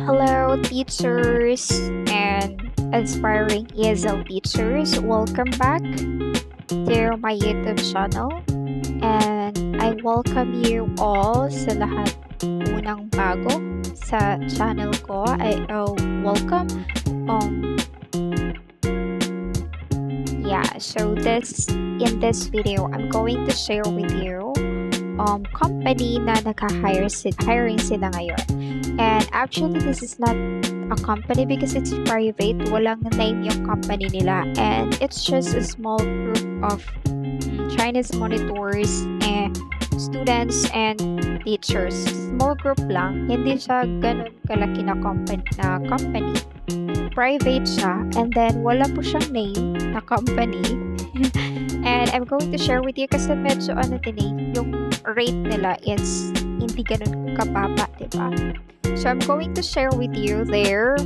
Hello, teachers and aspiring ESL teachers. Welcome back to my YouTube channel. And I welcome you all sa lahat unang bago sa channel ko. Welcome. So in this video, I'm going to share with you company na hiring sila ngayon. And actually, this is not a company because it's private. Walang name yung company nila. And it's just a small group of Chinese monitors and students and teachers. Small group lang. Hindi siya ganun kalaki na company. Private siya. And then, wala po siyang name na company. And I'm going to share with you kasi medyo yung rate nila is hindi ganun kababa, diba? So I'm going to share with you their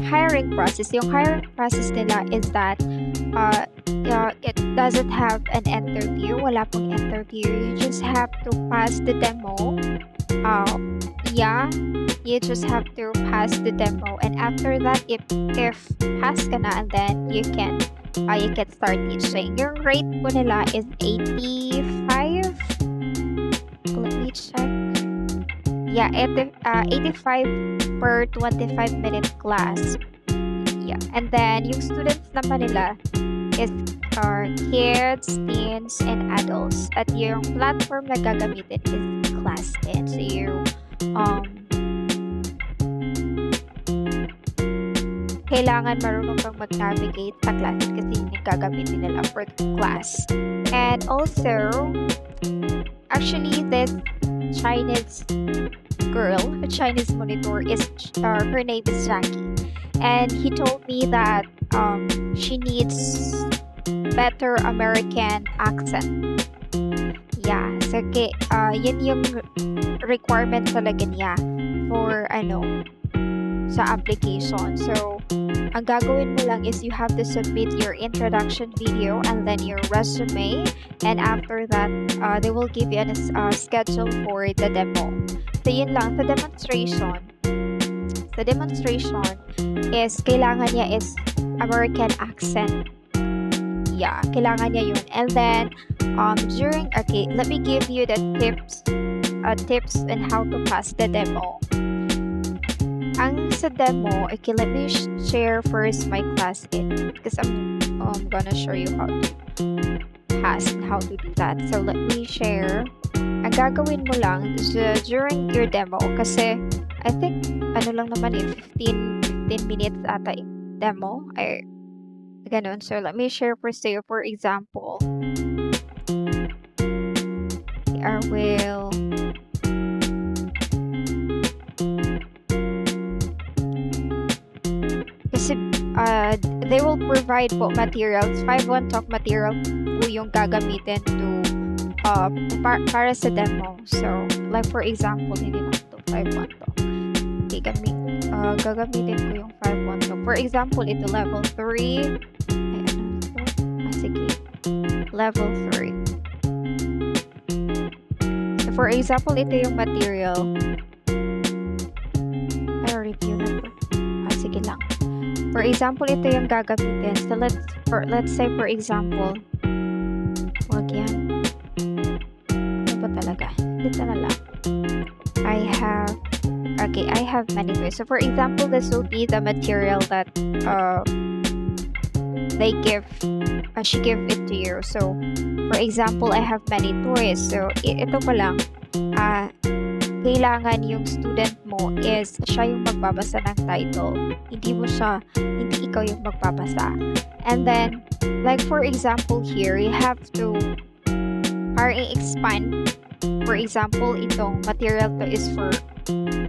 hiring process. Yung hiring process nila is that it doesn't have an interview. Wala pong interview. You just have to pass the demo. You just have to pass the demo, and after that, if pass ka na, and then you can start teaching. Yung rate po nila is 85. Let me check. Yeah, 85 per 25-minute class. Yeah, and then yung students naman nila is kids, teens, and adults. At yung platform na gagamitin is Class 10. So yung kailangan marunong kang mag-navigate sa classes kasi yung gagamitin nila for the class. And also, actually, this Chinese girl, a Chinese monitor, her name is Jackie. And he told me that she needs better American accent. Yeah, so yun yung requirement talaga niya for sa application. So, ang gagawin mo lang is you have to submit your introduction video and then your resume, and after that, they will give you a schedule for the demo. So, yun lang. Sa demonstration is kailangan niya is American accent. Yeah, kailangan niya yun. And then, let me give you the tips on how to pass the demo. Ang sa demo, let me share first my class because I'm gonna show you how to pass and how to do that. So let me share. Ang gagawin mo lang during your demo, kasi I think lang naman 15 minutes ata yung demo ay ganun. So let me share for you. For example, I will they will provide po materials. 5-1 talk material po yung gagamitin para sa demo. So, like for example, hindi na ito 5-1 talk. Okay, gagamitin ko yung 5-1 talk. For example, ito level 3. Sige. Level 3. So, for example, ito yung material. Review na to. Sige lang. For example, ito yung gagamitin. So, let's say, for example, wag yan. Ano ba talaga? Dito na lang. I have many ways. So, for example, this will be the material that she gave it to you. So, for example, I have many toys. So, ito pa lang. Kailangan yung student mo is siya yung magbabasa ng title. Hindi ikaw yung magbabasa. And then, like for example here, you have to expand. For example, itong material to is for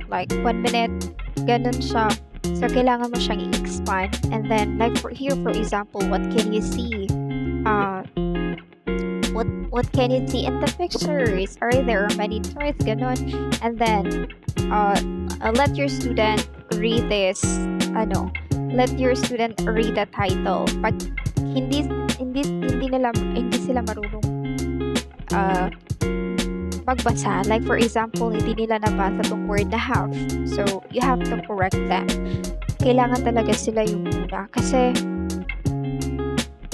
like 1 minute. Ganun siya. So, kailangan mo siyang i-expand. And then, like for example, what can you see? What can you see in the pictures? Are there many toys? Ganon. And then, let your student read this. Let your student read the title. Pag hindi sila marunong magbasa. Like for example, hindi nila nabasa tong word na have. So, you have to correct them. Kailangan talaga sila yung una. Kasi,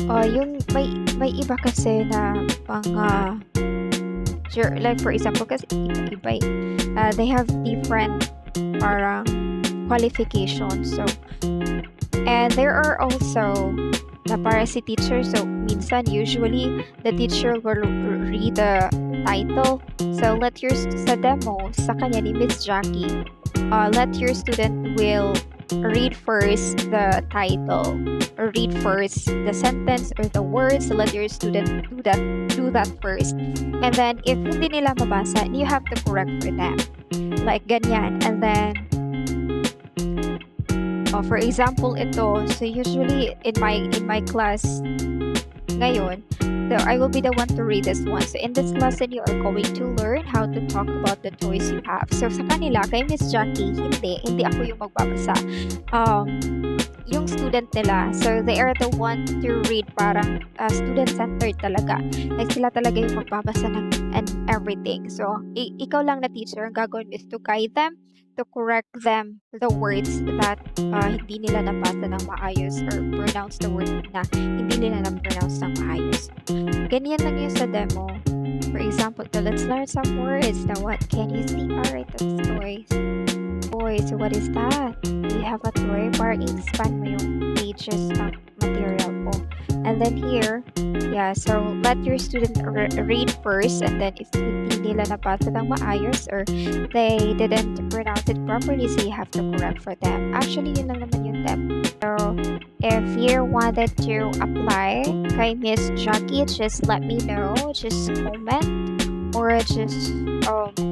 yung may iba kasi na mga, like for example, kasi iba, they have different parang qualifications. So, and there are also na para si teacher. So, minsan, usually, the teacher will read the title. So, sa demo, sa kanya ni Miss Jackie, let your student will read first the title, or read first the sentence or the words. So, let your student do that first. And then, if hindi nila mabasa, you have to correct for them. Like, ganyan. And then, for example, ito. So, usually, in my class ngayon, so I will be the one to read this one. So, in this lesson, you are going to learn how to talk about the toys you have. So, sa kanila, kay Miss Jackie, hindi ako yung magbabasa. Yung student nila, so they are the one to read, parang student-centered talaga. Like, sila talaga yung magbabasa and everything. So, ikaw lang na teacher, ang gagawin is to guide them, to correct them the words that hindi nila nabasa ng maayos, or pronounce the word na hindi nila na-pronounce ng maayos. Ganyan lang yun sa demo. For example, let's learn some words. Now, what can you see? Alright, that's toys. Toys, so what is that? Do you have a toy? Para i-expand mo yung pages ng material mo. And then here, yeah, so let your student read first, and then if hindi nila nabasa ng maayos or they didn't pronounce it properly, so you have to correct for them. Actually, yun lang naman yung step. So, if you wanted to apply kay Miss Jackie, just let me know. Just comment or just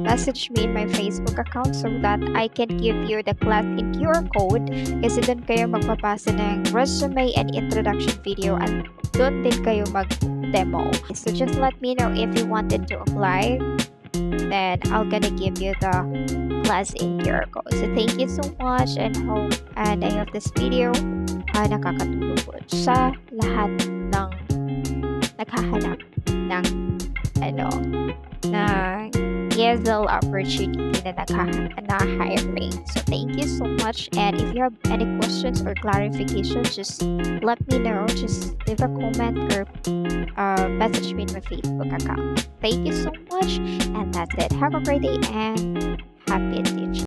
message me in my Facebook account so that I can give you the class in QR code, kasi doon kayo magpapasa ng resume and introduction video, at doon din kayo mag-demo. So just let me know if you wanted to apply, then I'll gonna give you the class in QR code. So thank you so much, and I hope this video nakakatulong po sa lahat ng naghahanap ng na ESL opportunity na hiring. So thank you so much, and if you have any questions or clarification, just let me know. Just leave a comment or message me in my Facebook account. Thank you so much, and that's it. Have a great day and happy teaching.